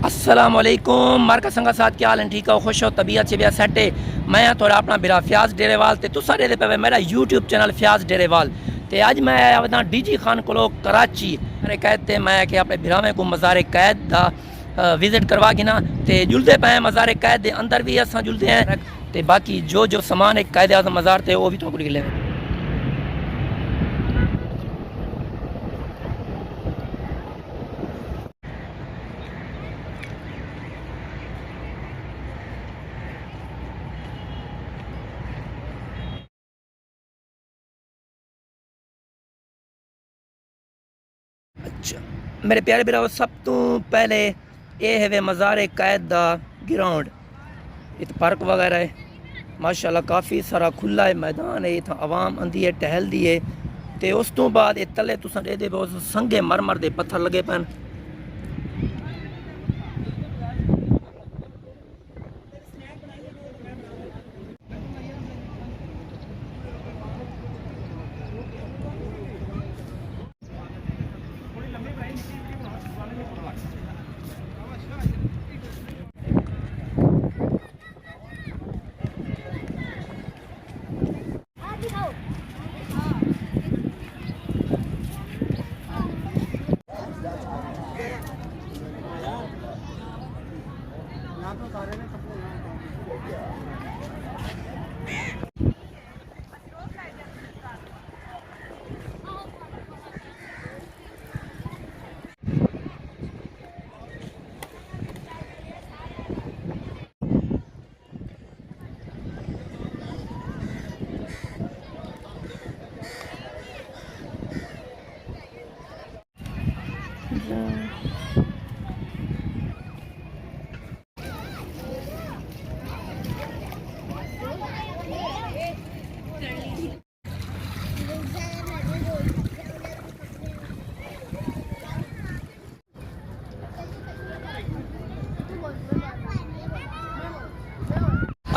अस्सलामुअलैकुम मार्का संगा साथ क्या हाल है? ठीक है, खुश हो, तबीयत से भी सेट है। मैं थोड़ा अपना बिरा फ्याज डेरेवाल ते तुसा दे पे मेरा यूट्यूब चैनल फ्याज डेरेवाल ते अज मैं आया वदा डीजी खान को कराची मेरे कैद ते मैं कि अपने बिरावे को मज़ार कैद दा विजिट करवा के ना ते जुलते पे मज़ार कैद दे अंदर भी अस जुलते हैं ते बाकी जो जो सामान एक कैद आज़म मज़ार थे वो भी तो ले। अच्छा मेरे प्यारे बिराव, सब तो पहले ये है मज़ार कैद दा ग्राउंड। इत पार्क वगैरह है माशाल्लाह, काफ़ी सारा खुला है मैदान है, इतना आवाम आंदी है टहलदी है। तो उस तो बाद ये तले तुसा दे दे बहुत संगे मरमर दे पत्थर लगे पैन।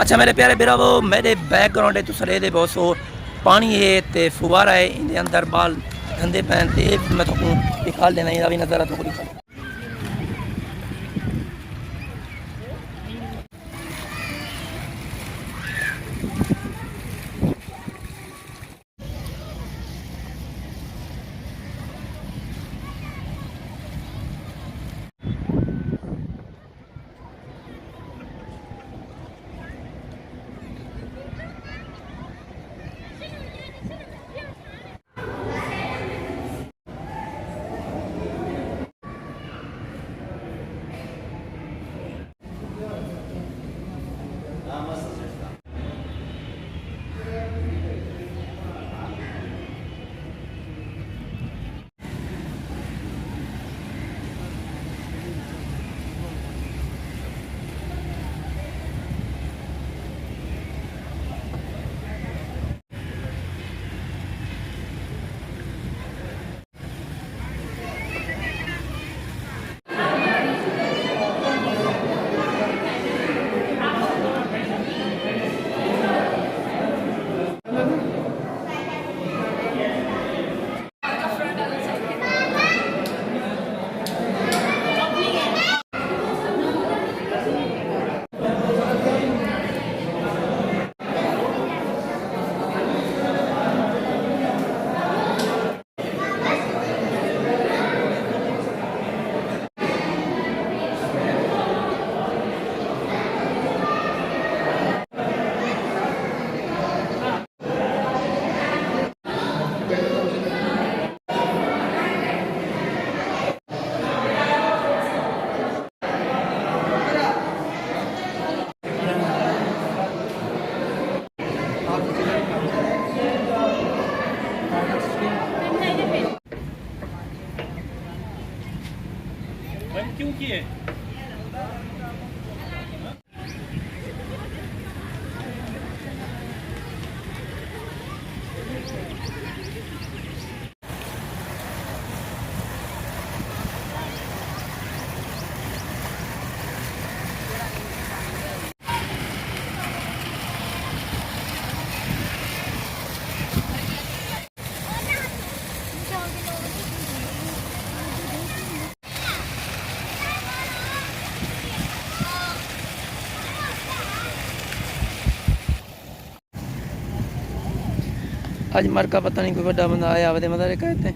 अच्छा मेरे प्यारे बिरावो, मेरे बैकग्राउंड है तुस दे बहुत सो पानी है ते फुवारा है, इन अंदर बाल गंदे पैन ते मैं तो निकाल देना, ये भी नज़ारा तो दिखा। क्यों किए? अज मरका पता नहीं कोई बड़ा बंदा आया वे मज़ारे कहते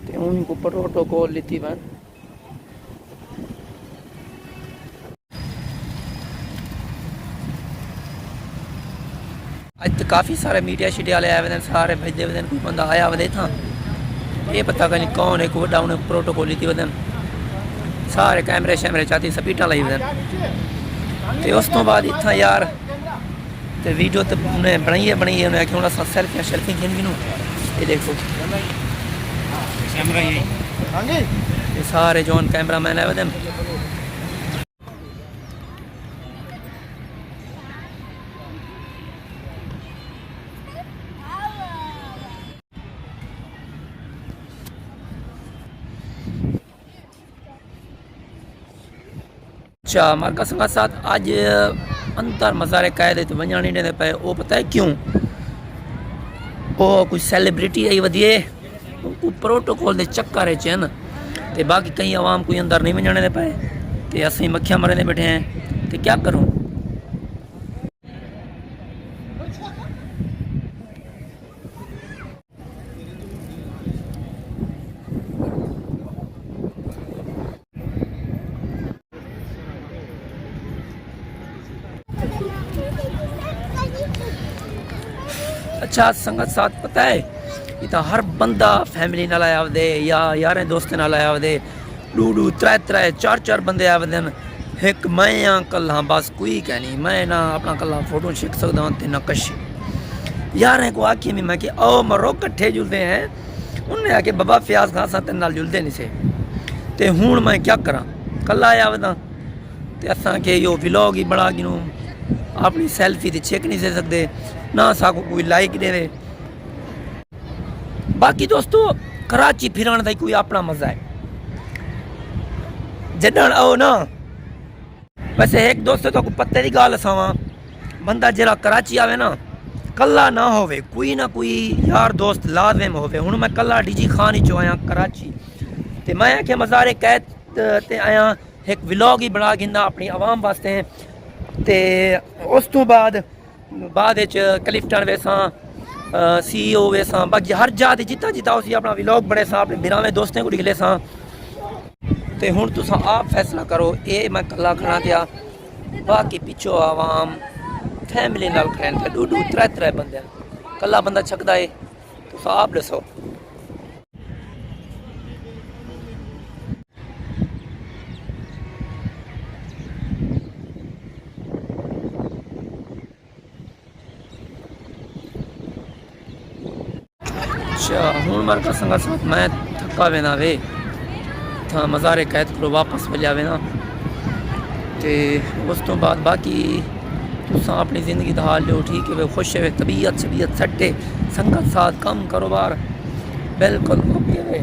ते उन्हीं को प्रोटोकॉल लीती मैं अज तो काफ़ी सारे मीडिया शीडिया वाले आए वे सारे भेजे वे कोई बंदा आया वे था ये पता नहीं कौन है कोई बड़ा उन्हें प्रोटोकॉल लीती वे सारे कैमरे शैमरे चाहती स्पीटा लाई वे ते उस तो बाद इतना यार ते वीडियो तो उन्हें बनाई है उन्हें आखिर हूँ सेल्फियाँ शेल्फियाँ खिंच ये देखो कैमरा ये सारे जोन कैमरा मैन आए वे अच्छा मरका संगा साथ अज अंतर मज़ारे कायदे तो वजन नहीं देते पे वो पता है क्यों वो कोई सैलीब्रिटी आई वधिए कोई प्रोटोकॉल के चक्कर च न ते बाकी कई आवाम कोई अंदर नहीं वजने दे पे ते असी मक्खियां मरने बैठे हैं तो क्या करूँ अच्छा संगत साथ पता है इतना हर बंदा फैमिली नाल आया वे या यारें दोस्तें नाल आया वे डू त्रै त्रै चार बंदे आए वे एक मैं हाँ कल्ला बस कोई कह नहीं मैं ना अपना कल्ला फोटो छिक सकदा ते ना कश यारें को आखी मैं कि आओ मरो कट्ठे जुलते हैं उन्हें आके बाबा फयाज खान सा तेरे नाल जुलते नहीं से ते हुण मैं क्या करा कल्ला आया वे ते असां के यो व्लॉग ही बना गिनूं अपनी सेल्फी ते छिक नहीं दे सकते ना साको कोई लाइक दे बाकी दोस्तों कराची फिरन का कोई अपना मजा है जडन आओ ना वैसे एक दोस्तों तो पत्ते की गाल असावा बंदा जरा कराची आवे ना कल्ला ना होवे कोई ना कोई यार दोस्त लाजम होवे हुण मैं कल्ला डीजी खान ही चो आया कराची ते मैं आख्या मज़ारे कैद ते आया एक व्लॉग ही बना गिंदा अपनी आवाम वास्ते ते उस तो बाद क्लिफ्टन वेसा CEO वेसा बाकी हर जात जिता जिता उसी अपना व्लॉग बने सा अपने बिरावे दोस्तों को निकले सा ते हुण तुसा आप फैसला करो ये मैं कल्ला खड़ा दिया बाकी पिछो आवाम फैमिली नाल खड़े थे दो त्रै बंदे कल्ला बंदा छकदा है तुसा आप दसो अच्छा हूँ मरका संगा साथ मैं थका वेना वे था मज़ारे कैद को वापस मिलिया वेना ते उस तो बाद बाकी तुसा अपनी ज़िंदगी का हाल लो ठीक है वे खुश है तबीयत शबीयत सट्टे संगत साथ कम कारोबार बिल्कुल ओके वे